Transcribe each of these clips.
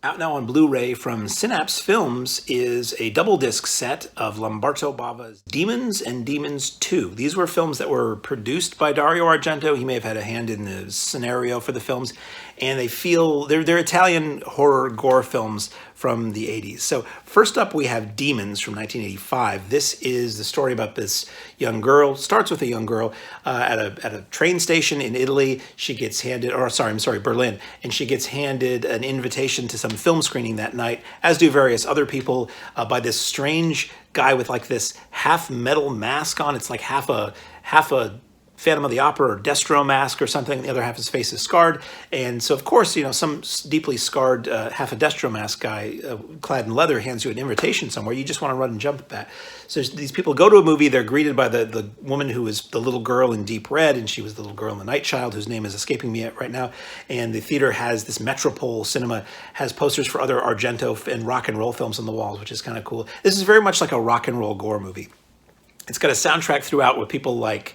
Out now on Blu-ray from Synapse Films is a double disc set of Lamberto Bava's Demons and Demons 2. These were films that were produced by Dario Argento. He may have had a hand in the scenario for the films, and they're Italian horror gore films from the 80s. So first up we have Demons from 1985. This is the story about this young girl. Starts with a young girl at a train station in Italy. She gets handed, Berlin, and she gets handed an invitation to some film screening that night, as do various other people, by this strange guy with like this half metal mask on. It's like half a Phantom of the Opera or Destro mask or something. The other half of his face is scarred. And so, of course, some deeply scarred half a Destro mask guy clad in leather hands you an invitation somewhere. You just want to run and jump at that. So these people go to a movie. They're greeted by the woman who is the little girl in Deep Red, and she was the little girl in The Night Child, whose name is escaping me right now. And the theater has this Metropole Cinema, has posters for other Argento and rock and roll films on the walls, which is kind of cool. This is very much like a rock and roll gore movie. It's got a soundtrack throughout with people like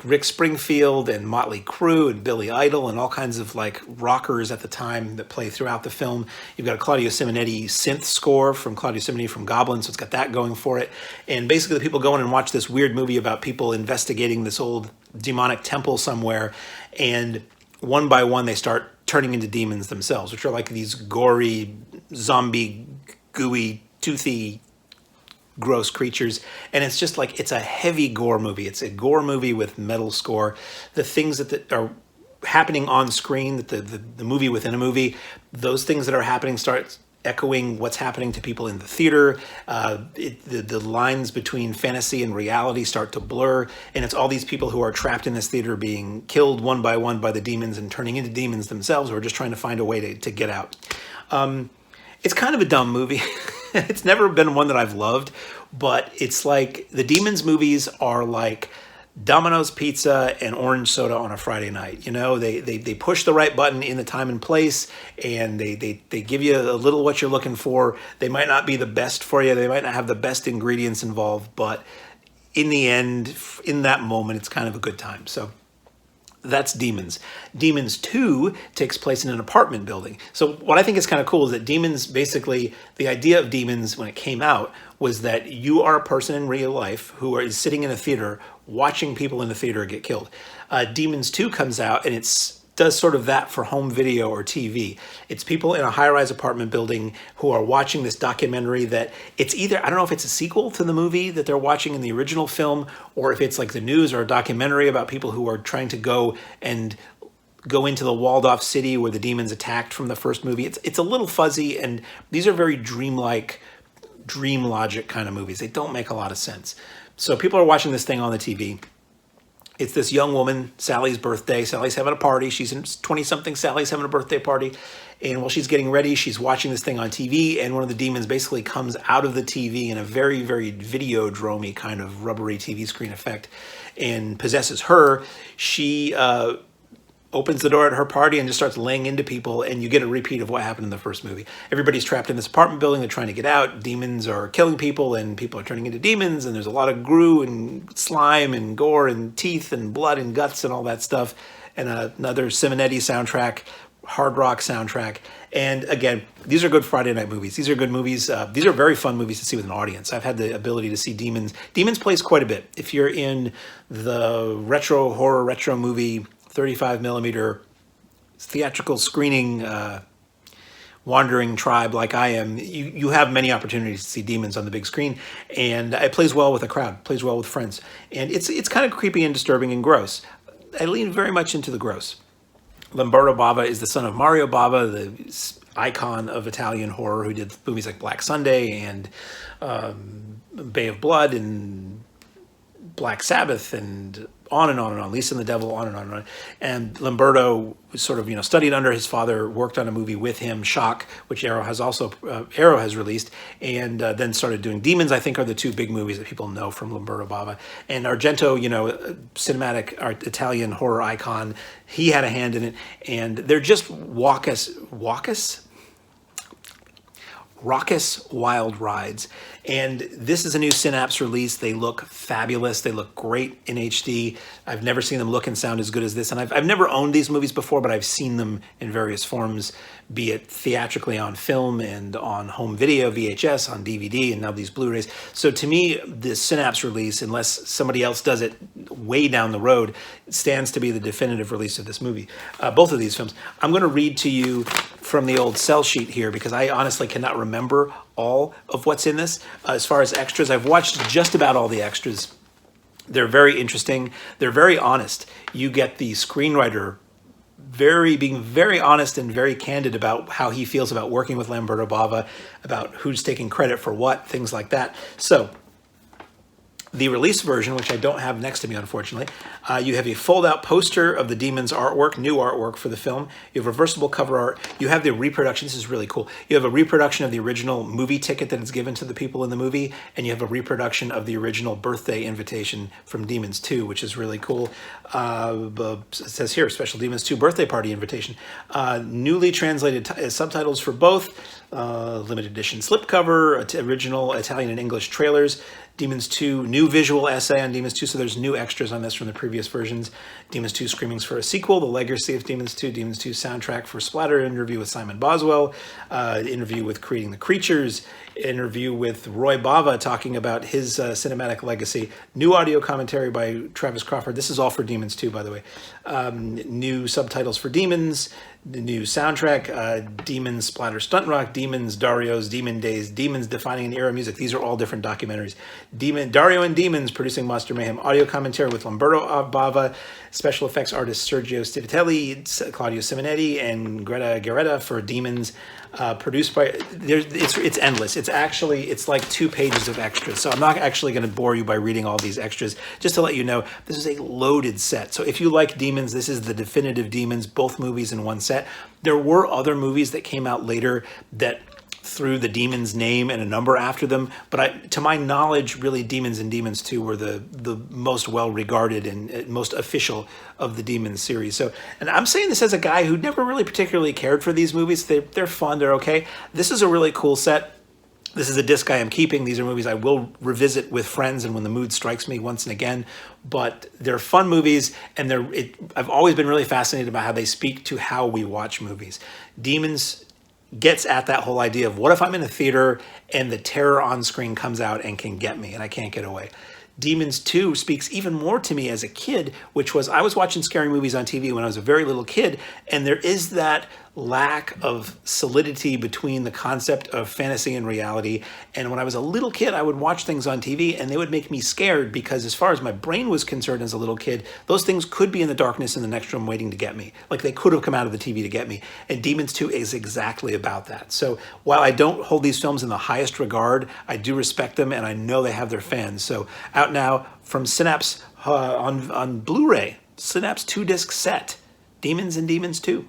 Rick Springfield and Motley Crue and Billy Idol and all kinds of like rockers at the time that play throughout the film. You've got a Claudio Simonetti synth score from Claudio Simonetti from Goblin, so it's got that going for it. And basically the people go in and watch this weird movie about people investigating this old demonic temple somewhere, and one by one they start turning into demons themselves, which are like these gory, zombie, gooey, toothy, gross creatures. And it's just like, it's a heavy gore movie. It's a gore movie with metal score. The things that are happening on screen, that the movie within a movie, those things that are happening start echoing what's happening to people in the theater. The lines between fantasy and reality start to blur, and it's all these people who are trapped in this theater being killed one by one by the demons and turning into demons themselves, or just trying to find a way to get out. It's kind of a dumb movie. It's never been one that I've loved, but it's like the Demons movies are like Domino's Pizza and orange soda on a Friday night. They push the right button in the time and place, and they give you a little what you're looking for. They might not be the best for you. They might not have the best ingredients involved, but in the end, in that moment, it's kind of a good time. So that's Demons. Demons 2 takes place in an apartment building. So what I think is kind of cool is that Demons, basically, the idea of Demons when it came out was that you are a person in real life who is sitting in a theater watching people in the theater get killed. Demons 2 comes out, and does sort of that for home video or TV. It's people in a high-rise apartment building who are watching this documentary that it's either, I don't know if it's a sequel to the movie that they're watching in the original film, or if it's like the news or a documentary about people who are trying to go into the walled-off city where the demons attacked from the first movie. It's a little fuzzy, and these are very dreamlike, dream logic kind of movies. They don't make a lot of sense. So people are watching this thing on the TV. It's this young woman, Sally's birthday. Sally's having a party. She's in 20-something. Sally's having a birthday party. And while she's getting ready, she's watching this thing on TV, and one of the demons basically comes out of the TV in a very, very Videodrome-y kind of rubbery TV screen effect and possesses her. She opens the door at her party and just starts laying into people, and you get a repeat of what happened in the first movie. Everybody's trapped in this apartment building. They're trying to get out. Demons are killing people, and people are turning into demons, and there's a lot of goo and slime and gore and teeth and blood and guts and all that stuff, and another Simonetti soundtrack, hard rock soundtrack. And again, these are good Friday night movies. These are good movies. These are very fun movies to see with an audience. I've had the ability to see Demons. Demons plays quite a bit. If you're in the retro horror, retro movie, 35 millimeter theatrical screening wandering tribe like I am, you have many opportunities to see Demons on the big screen, and it plays well with a crowd, plays well with friends, and it's kind of creepy and disturbing and gross. I lean very much into the gross. Lamberto Bava is the son of Mario Bava, the icon of Italian horror, who did movies like Black Sunday and Bay of Blood and Black Sabbath and on and on and on, Lisa and the Devil, on and on and on. And Lamberto was sort of, studied under his father, worked on a movie with him, Shock, which Arrow has released, and then started doing Demons. I think are the two big movies that people know from Lamberto Bava. And Argento, cinematic Italian horror icon, he had a hand in it. And they're just raucous Raucous Wild Rides. And this is a new Synapse release. They look fabulous. They look great in HD. I've never seen them look and sound as good as this. And I've never owned these movies before, but I've seen them in various forms, be it theatrically on film and on home video, VHS, on DVD, and now these Blu-rays. So to me, this Synapse release, unless somebody else does it way down the road, stands to be the definitive release of this movie. Both of these films. I'm going to read to you from the old sell sheet here because I honestly cannot remember all of what's in this. As far as extras, I've watched just about all the extras. They're very interesting. They're very honest. You get the screenwriter being very honest and very candid about how he feels about working with Lamberto Bava, about who's taking credit for what, things like that. So the release version, which I don't have next to me, unfortunately, you have a fold-out poster of the Demons artwork, new artwork for the film. You have reversible cover art. You have the reproduction. This is really cool. You have a reproduction of the original movie ticket that is given to the people in the movie, and you have a reproduction of the original birthday invitation from Demons 2, which is really cool. It says here, Special Demons 2 birthday party invitation. Newly translated subtitles for both. Limited edition slipcover, original Italian and English trailers. Demons 2, new visual essay on Demons 2, so there's new extras on this from the previous versions. Demons 2 Screamings for a sequel, the legacy of Demons 2 soundtrack for Splatter, interview with Simon Boswell, interview with Creating the Creatures, interview with Roy Bava talking about his cinematic legacy, new audio commentary by Travis Crawford. This is all for Demons 2, by the way. New subtitles for Demons, the new soundtrack, Demons Splatter Stunt Rock, Demons Dario's Demon Days, Demons Defining an Era Music. These are all different documentaries. Dario and Demons Producing Monster Mayhem, audio commentary with Lamberto Bava, special effects artist Sergio Stivitelli, Claudio Simonetti, and Greta Garetta for Demons. Produced by, it's endless. It's like 2 pages of extras. So I'm not actually going to bore you by reading all these extras. Just to let you know, this is a loaded set. So if you like Demons, this is the definitive Demons, both movies in one set. There were other movies that came out later that threw the Demons name and a number after them, but to my knowledge, really Demons and Demons 2 were the most well-regarded and most official of the Demons series. So, and I'm saying this as a guy who never really particularly cared for these movies. They're fun, they're okay. This is a really cool set. This is a disc I am keeping. These are movies I will revisit with friends and when the mood strikes me once and again. But they're fun movies, and I've always been really fascinated by how they speak to how we watch movies. Demons gets at that whole idea of what if I'm in a theater and the terror on screen comes out and can get me and I can't get away. Demons 2 speaks even more to me as a kid, which was I was watching scary movies on TV when I was a very little kid, and there is that lack of solidity between the concept of fantasy and reality. And when I was a little kid, I would watch things on TV and they would make me scared because as far as my brain was concerned as a little kid, those things could be in the darkness in the next room waiting to get me. Like they could have come out of the TV to get me. And Demons 2 is exactly about that. So while I don't hold these films in the highest regard, I do respect them and I know they have their fans. So out now from Synapse on Blu-ray, Synapse 2-disc set, Demons and Demons 2.